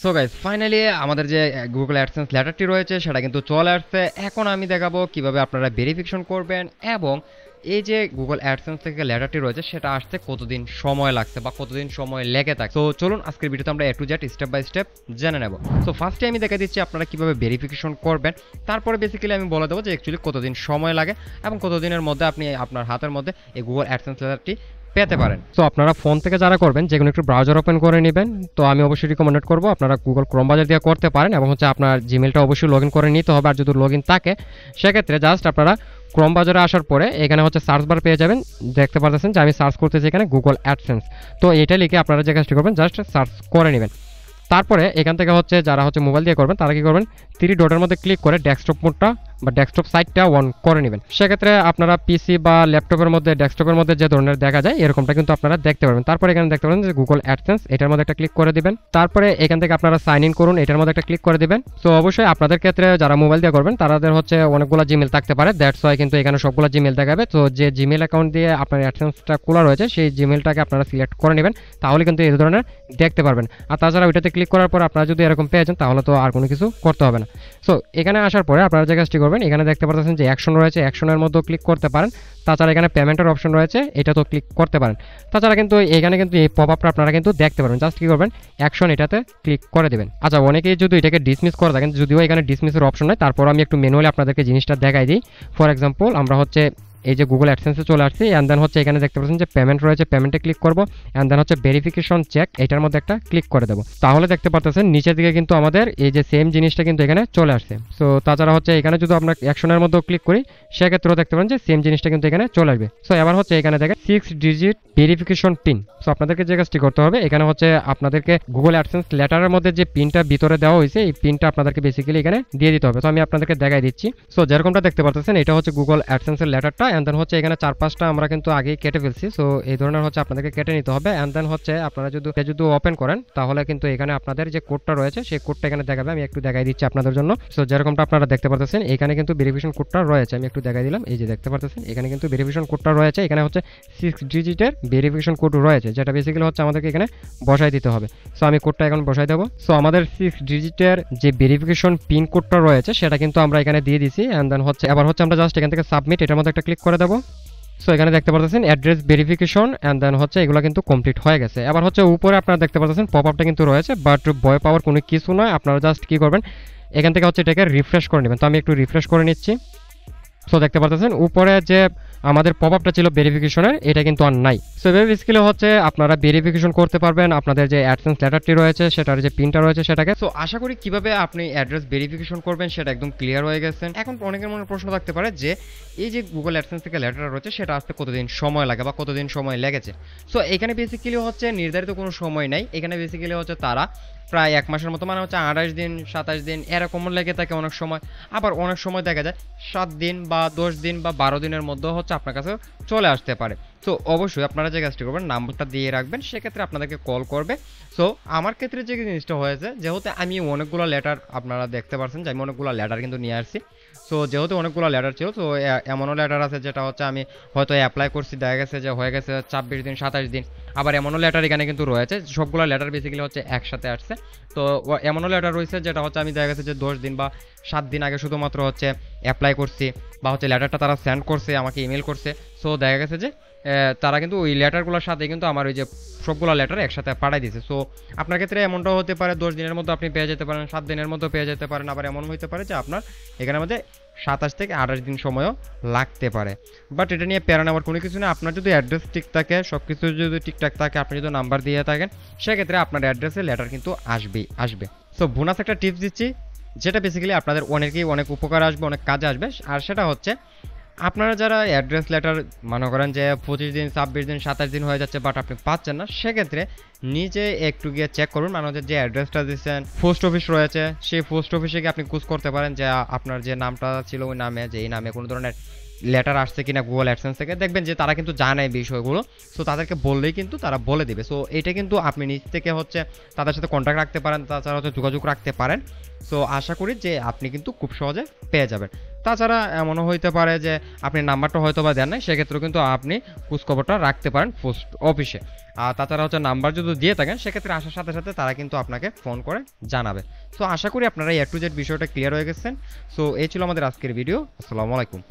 So guys finally আমাদের যে Google AdSense লেটারটি রয়েছে সেটা কিন্তু চলে আসছে। এখন আমি দেখাবো কিভাবে আপনারা ভেরিফিকেশন করবেন এবং এই যে গুগল অ্যাডসেন্স থেকে লেটারটি রয়েছে সেটা আসতে কতদিন সময় লাগছে বা কতদিন সময় লেগে থাকে। তো চলুন আজকের ভিডিওতে আমরা A to Z step by step জেনে নেব। সো ফার্স্টে আমি দেখা দিচ্ছি আপনারা কিভাবে ভেরিফিকেশন করবেন, তারপরে বেসিক্যালি আমি বলে দেবো যে অ্যাকচুয়ালি কতদিন সময় লাগে এবং কতদিনের মধ্যে আপনি আপনার হাতের মধ্যে এই গুগল অ্যাডসেন্স লেটারটি পেতে পারেন। তো আপনারা ফোন থেকে যারা করবেন যে কোনো একটু ব্রাউজার ওপেন করে নেবেন। তো আমি অবশ্যই রিকমেন্ড করবো আপনারা গুগল ক্রোম ব্রাউজার দিয়ে করতে পারেন এবং আপনার জিমেলটা অবশ্যই লগ ইন করে নিতে হবে। আর যদি লগ ইন থাকে সেক্ষেত্রে জাস্ট আপনারা ক্রোম ব্রাউজারে আসার পরে এখানে সার্চ বার পেয়ে যাবেন। দেখতে পাচ্ছেন যে আমি সার্চ করতেছি এখানে গুগল অ্যাডসেন্স। তো এটা লিখে আপনারা যে কাজটি করবেন জাস্ট সার্চ করে নেবেন। তারপরে এখান থেকে যারা মোবাইল দিয়ে করবেন তারা কি করবেন, 3 ডটের মধ্যে ক্লিক করে ডেস্কটপ মোডটা বা ডেস্কটপ সাইটটা অন করে নেবেন। সেক্ষেত্রে আপনারা পিসি বা ল্যাপটপের মধ্যে ডেস্কটপের মধ্যে যে ধরনের দেখা যায় এরকমটা কিন্তু আপনারা দেখতে পারবেন। তারপরে এখানে দেখতে পাবেন যে গুগল অ্যাডসেন্স, এটার মধ্যে একটা ক্লিক করে দিবেন। তারপরে এখান থেকে আপনারা সাইন ইন করুন, এটার মধ্যে একটা ক্লিক করে দিবেন। তো অবশ্যই আপনাদের ক্ষেত্রে যারা মোবাইল দিয়ে করবেন তাদের অনেকগুলো জিমেল থাকতে পারে, দ্যাটস ওয়াই কিন্তু এখানে সবগুলো জিমেল দেখাবে। তো যে জিমেল অ্যাকাউন্ট দিয়ে আপনার অ্যাডসেন্সটা খোলা রয়েছে সেই জিমেলটাকে আপনারা সিলেক্ট করে নেবেন, তাহলে কিন্তু এই ধরনের দেখতে পারবেন। আর তাছাড়া ওইটাতে ক্লিক করার পর আপনারা যদি এরকম পেয়ে যান তাহলে তো আর কোনো কিছু করতে হবে না। সো এখানে আসার পরে আপনারা যে কাজটি করবেন, এখানে দেখতে পাচ্ছেন যে অ্যাকশন রয়েছে, অ্যাকশনের মধ্যেও ক্লিক করতে পারেন। তাছাড়া এখানে পেমেন্টের অপশন রয়েছে, এটা তো ক্লিক করতে পারেন। তাছাড়া কিন্তু এখানে কিন্তু এই পপ আপটা আপনারা কিন্তু দেখতে পারবেন। জাস্ট কি করবেন, অ্যাকশন এটাতে ক্লিক করে দেবেন। আচ্ছা, অনেকেই যদি এটাকে ডিসমিস করে থাকেন, যদিও এখানে ডিসমিসের অপশন নয়, তারপর আমি একটু ম্যানুয়ালি আপনাদেরকে জিনিসটা দেখাই দিই। ফর এক্সাম্পল আমরা এই যে গুগল অ্যাডসেন্সে চলে আসছি, অ্যান্ড দেন এখানে দেখতে পাচ্ছেন যে পেমেন্ট রয়েছে, পেমেন্টে ক্লিক করবো। অ্যান্ড দেন ভেরিফিকেশন চেক, এটার মধ্যে একটা ক্লিক করে দেবো। তাহলে দেখতে পাচ্ছেন নিচের দিকে কিন্তু আমাদের এই যে সেম জিনিসটা কিন্তু এখানে চলে আসছে। সো তাছাড়া এখানে যদি আপনার অ্যাকশনের মধ্যেও ক্লিক করি সেক্ষেত্রেও দেখতে পারেন যে সেম জিনিসটা কিন্তু এখানে চলে আসবে। সো এবার এখানে দেখেন 6 ডিজিট ভেরিফিকেশন পিন। সো আপনাদেরকে যে কাজটি করতে হবে, এখানে আপনাদেরকে গুগল অ্যাডসেন্স লেটারের মধ্যে যে পিনটা ভিতরে দেওয়া হয়েছে এই পিনটা আপনাদেরকে বেসিক্যালি এখানে দিয়ে দিতে হবে। তো আমি আপনাদেরকে দেখাই দিচ্ছি। সো যেরকমটা দেখতে পাচ্ছেন এটা গুগল অ্যাডসেন্সের লেটারটা। অ্যান্ড দেন এখানে 4-5টা আমরা কিন্তু আগেই কেটে ফেলছি। সো এই ধরনের আপনাদেরকে কেটে নিতে হবে। অ্যান্ড দেন আপনারা যদি ওপেন করেন তাহলে কিন্তু এখানে আপনাদের যে কোডটা রয়েছে সেই কোডটা এখানে দেখাবে। আমি একটু দেখাই দিচ্ছি আপনাদের জন্য। সো যেরকমটা আপনারা দেখতে পাচ্ছেন এখানে কিন্তু ভেরিফিকেশন কোডটা রয়েছে, আমি একটু দেখাই দিলাম। এই যে দেখতে পাচ্ছেন এখানে কিন্তু ভেরিফিকেশন কোডটা রয়েছে। এখানে 6 ডিজিটের ভেরিফিকেশন কোড রয়েছে, যেটা বেসিক্যালি আমাদেরকে এখানে বসাই দিতে হবে। সো আমি কোডটা এখন বসাই দেবো। সো আমাদের 6 ডিজিটের যে ভেরিফিকেশন পিন কোডটা রয়েছে সেটা কিন্তু আমরা এখানে দিয়ে দিছি। অ্যান্ড দেন এবার আমরা জাস্ট এখান থেকে সাবমিট, এটার মধ্যে একটা ক্লিক করে দেবো। সো এখানে দেখতে পাচ্ছেন অ্যাড্রেস ভেরিফিকেশন অ্যান্ড দেন এগুলো কিন্তু কমপ্লিট হয়ে গেছে। এবার উপরে আপনারা দেখতে পাচ্ছেন পপ আপটা কিন্তু রয়েছে, বাট ভয় পাওয়ার কোনো কিছু নয়। আপনারা জাস্ট কি করবেন, এখান থেকে এটাকে রিফ্রেশ করে নেবেন। তো আমি একটু রিফ্রেশ করে নিচ্ছি। সো দেখতে পাচ্ছেন উপরে যে আমাদের পপ আপটা ছিল ভেরিফিকেশনের, এটা কিন্তু আর নাই। সো এভাবে বেসিক্যালি আপনারা ভেরিফিকেশন করতে পারবেন আপনাদের যে অ্যাডসেন্স লেটারটি রয়েছে সেটার যে পিনটা রয়েছে সেটাকে। সো আশা করি কিভাবে আপনি অ্যাড্রেস ভেরিফিকেশন করবেন সেটা একদম ক্লিয়ার হয়ে গেছেন। এখন অনেকের মনে প্রশ্ন থাকতে পারে যে এই যে গুগল অ্যাডসেন্স থেকে লেটার রয়েছে সেটা আসতে কতদিন সময় লাগে বা কতদিন সময় লেগেছে। সো এখানে বেসিক্যালি নির্ধারিত কোনো সময় নাই। এখানে বেসিক্যালি তারা প্রায় 1 মাসের মতো, মানে 28 দিন 27 দিন এরকম লেগে থাকে অনেক সময়। আবার অনেক সময় দেখা যায় 7 দিন বা 10 দিন বা 12 দিনের মধ্যে আপনার কাছে চলে আসতে পারে। সো অবশ্যই আপনারা যে কাজটি করবেন নাম্বারটা দিয়ে রাখবেন, সেক্ষেত্রে আপনাদেরকে কল করবে। সো আমার ক্ষেত্রে যে জিনিসটা হয়েছে, যেহেতু আমি অনেকগুলো লেটার, আপনারা দেখতে পাচ্ছেন যে আমি অনেকগুলো লেটার কিন্তু নিয়ে আসছি। সো যেহেতু অনেকগুলো লেটার ছিল, তো এমনও লেটার আছে যেটা আমি হয়তো অ্যাপ্লাই করছি, দেখা গেছে যে হয়ে গেছে 26 দিন 27 দিন। আবার এমনও লেটার এখানে কিন্তু রয়েছে, সবগুলো লেটার বেসিক্যালি একসাথে আসছে। তো এমনও লেটার রয়েছে যেটা আমি দেখা গেছে যে 10 দিন বা 7 দিন আগে শুধুমাত্র অ্যাপ্লাই করছি বা লেটারটা তারা সেন্ড করছে, আমাকে ইমেল করছে। সো দেখা গেছে যে তারা কিন্তু ওই লেটারগুলোর সাথে কিন্তু আমার ওই যে সবগুলো লেটার একসাথে পাঠাই দিয়েছে। সো আপনার ক্ষেত্রে এমনটাও হতে পারে 10 দিনের মধ্যে আপনি পেয়ে যেতে পারেন, 7 দিনের মধ্যে পেয়ে যেতে পারেন। আবার এমন হতে পারে যে আপনার এখানে মধ্যে 27 থেকে 28 দিন সময়ও লাগতে পারে। বাট এটা নিয়ে প্যারা নেওয়ার কোনো কিছু নেই। আপনার যদি অ্যাড্রেস ঠিক থাকে, সব কিছু যদি ঠিকঠাক থাকে, আপনি যদি নাম্বার দিয়ে থাকেন, সেক্ষেত্রে আপনার অ্যাড্রেসে লেটার কিন্তু আসবে। সো বোনাস একটা টিপস দিচ্ছি, যেটা বেসিক্যালি আপনাদের অনেক উপকার আসবে, অনেক কাজে আসবে। আর সেটা আপনারা যারা অ্যাড্রেস লেটার মনে করেন যে 25 দিন 26 দিন 27 দিন হয়ে যাচ্ছে বাট আপনি পাচ্ছেন না, সেক্ষেত্রে নিজে একটু গিয়ে চেক করুন। মানে যে অ্যাড্রেসটা দিচ্ছেন পোস্ট অফিস রয়েছে, সেই পোস্ট অফিসে গিয়ে আপনি খুঁজ করতে পারেন যে আপনার যে নামটা ছিল ওই নামে, যে এই নামে কোনো ধরনের লেটার আসছে কিনা গুগল অ্যাডসেন্স থেকে, দেখবেন যে তারা কিন্তু জানে এই বিষয়গুলো। সো তাদেরকে বললেই কিন্তু তারা বলে দিবে। সো এটা কিন্তু আপনি নিজ থেকে হচ্ছে তাদের সাথে কন্ট্যাক্ট রাখতে পারেন, তাছাড়া হচ্ছে যোগাযোগ রাখতে পারেন। সো আশা করি যে আপনি কিন্তু খুব সহজে পেয়ে যাবেন। তাছাড়া এমনও হইতে পারে যে আপনি নাম্বারটা হয়তো বা দেন নাই, সেক্ষেত্রেও কিন্তু আপনি খোঁজখবরটা রাখতে পারেন পোস্ট অফিসে। আর তাছাড়া হচ্ছে নাম্বার যদি দিয়ে থাকেন, সেক্ষেত্রে আসার সাথে সাথে তারা কিন্তু আপনাকে ফোন করে জানাবে। সো আশা করি আপনারা A to Z বিষয়টা ক্লিয়ার হয়ে গেছেন। সো এই ছিল আমাদের আজকের ভিডিও। আসসালামু আলাইকুম।